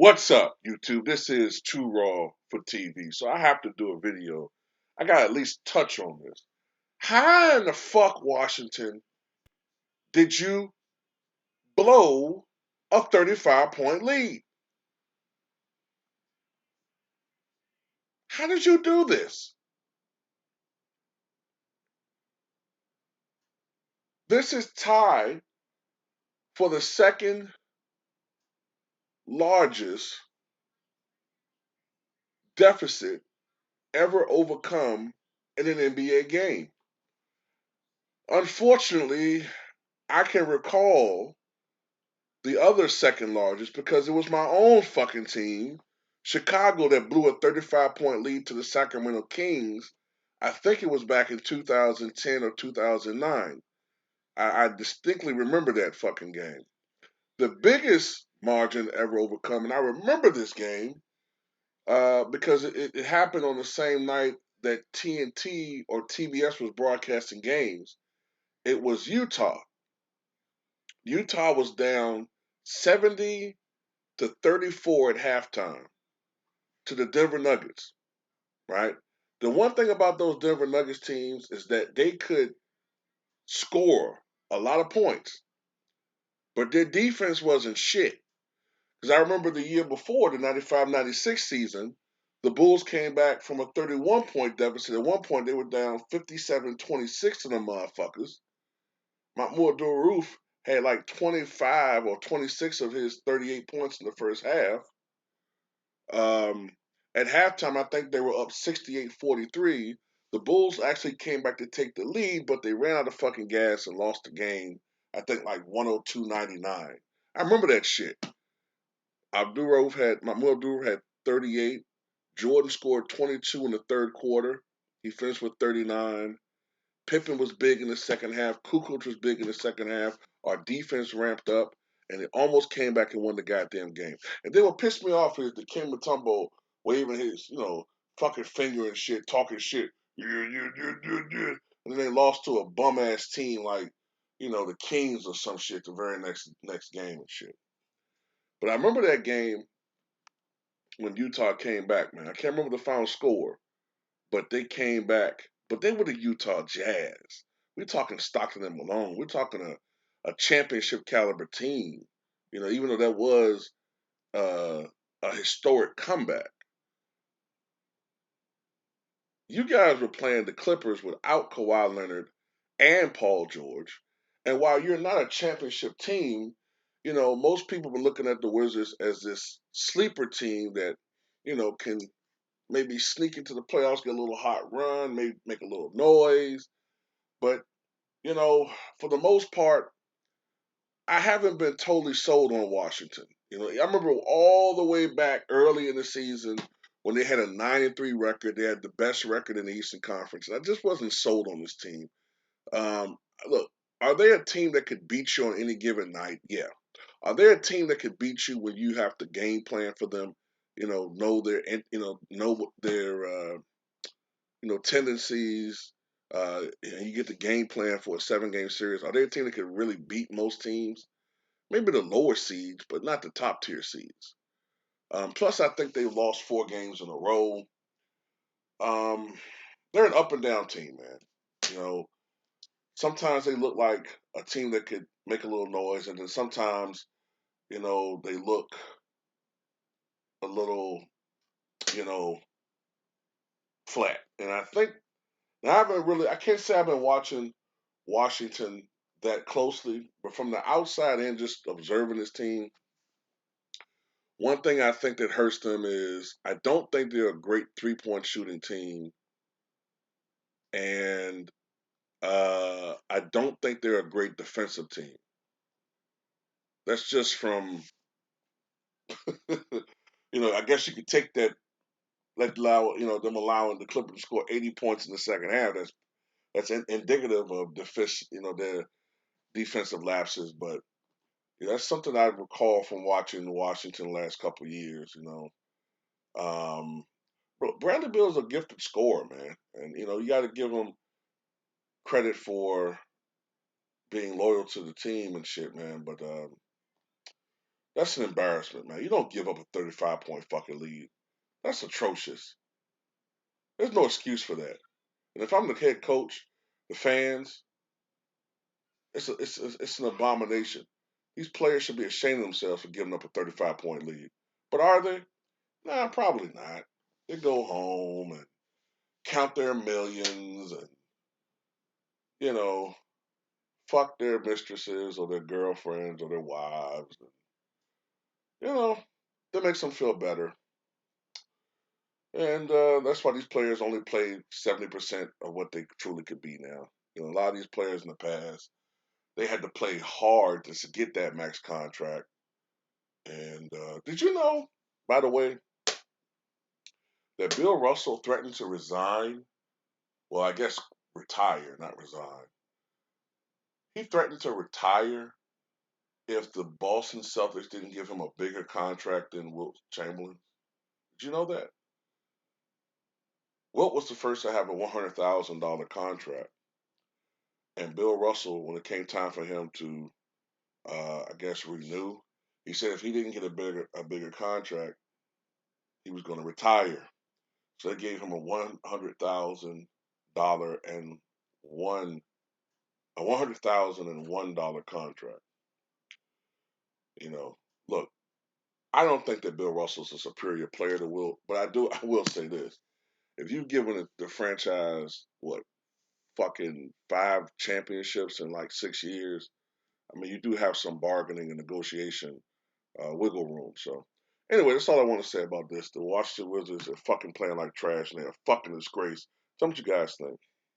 What's up, YouTube? This is Too Raw for TV, so I have to do a video. I gotta at least touch on this. How in the fuck, Washington, did you blow a 35-point lead? How did you do this? This is tied for the second largest deficit ever overcome in an NBA game. Unfortunately, I can recall the other second largest because it was my own fucking team, Chicago, that blew a 35-point lead to the Sacramento Kings. I think it was back in 2010 or 2009. I distinctly remember that fucking game. The biggest margin ever overcome, and I remember this game because it happened on the same night that TNT or TBS was broadcasting games. It was Utah. Utah was down 70-34 at halftime to the Denver Nuggets, right? The one thing about those Denver Nuggets teams is that they could score a lot of points, but their defense wasn't shit. Because I remember the year before, the 95-96 season, the Bulls came back from a 31-point deficit. At one point, they were down 57-26 to the motherfuckers. Mahmoud Abdul had like 25 or 26 of his 38 points in the first half. Um, at halftime, I think they were up 68-43. The Bulls actually came back to take the lead, but they ran out of fucking gas and lost the game, I think like 102-99. I remember that shit. Mahmoud Abdul had 38. Jordan scored 22 in the third quarter. He finished with 39. Pippen was big in the second half. Kukoc was big in the second half. Our defense ramped up, and it almost came back and won the goddamn game. And then what pissed me off is the King Matumbo waving his, fucking finger and shit, talking shit. Yeah, yeah, yeah, yeah, yeah. And then they lost to a bum ass team like, the Kings or some shit the very next game and shit. But I remember that game when Utah came back, man. I can't remember the final score, but they came back. But they were the Utah Jazz. We're talking Stockton and Malone. We're talking a championship caliber team. Even though that was a historic comeback. You guys were playing the Clippers without Kawhi Leonard and Paul George. And while you're not a championship team, most people were looking at the Wizards as this sleeper team that, can maybe sneak into the playoffs, get a little hot run, maybe make a little noise. But, for the most part, I haven't been totally sold on Washington. I remember all the way back early in the season when they had a 9-3 record. They had the best record in the Eastern Conference. And I just wasn't sold on this team. Look, are they a team that could beat you on any given night? Yeah. Are they a team that could beat you when you have to game plan for them? Know their tendencies. And you get the game plan for a 7-game series. Are they a team that could really beat most teams? Maybe the lower seeds, but not the top tier seeds. Plus, I think they've lost 4 games in a row. Um, they're an up and down team, man. You know, Sometimes they look like a team that could make a little noise, and then sometimes, they look a little, you know, flat. And I think I can't say I've been watching Washington that closely, but from the outside in, just observing this team, one thing I think that hurts them is I don't think they're a great 3-point shooting team, and I don't think they're a great defensive team. That's just from, I guess you could take that, them allowing the Clippers to score 80 points in the second half. That's indicative of their defensive lapses, but that's something I recall from watching Washington the last couple of years. But Bradley Beal's a gifted scorer, man, and you got to give him credit for being loyal to the team and shit, man. But That's an embarrassment, man. You don't give up a 35-point fucking lead. That's atrocious. There's no excuse for that. And if I'm the head coach, the fans, it's an abomination. These players should be ashamed of themselves for giving up a 35-point lead. But are they? Nah, probably not. They go home and count their millions and, you know, fuck their mistresses or their girlfriends or their wives. And, you know, that makes them feel better. And that's why these players only play 70% of what they truly could be now. You know, a lot of these players in the past, they had to play hard to get that max contract. And did you know, by the way, that Bill Russell threatened to resign? Well, I guess retire, not resign. He threatened to retire if the Boston Celtics didn't give him a bigger contract than Wilt Chamberlain. Did you know that? Wilt was the first to have a $100,000 contract. And Bill Russell, when it came time for him to, I guess, renew, he said if he didn't get a bigger contract, he was going to retire. So they gave him $100,000 and one a $100,001 contract. You know, look, I don't think that Bill Russell's a superior player to Will, but I will say this: if you've given the franchise what fucking 5 championships in like 6 years, I mean, you do have some bargaining and negotiation wiggle room. So, anyway, that's all I want to say about this. The Washington Wizards are fucking playing like trash, and they're a fucking disgrace. Tell me what you guys think.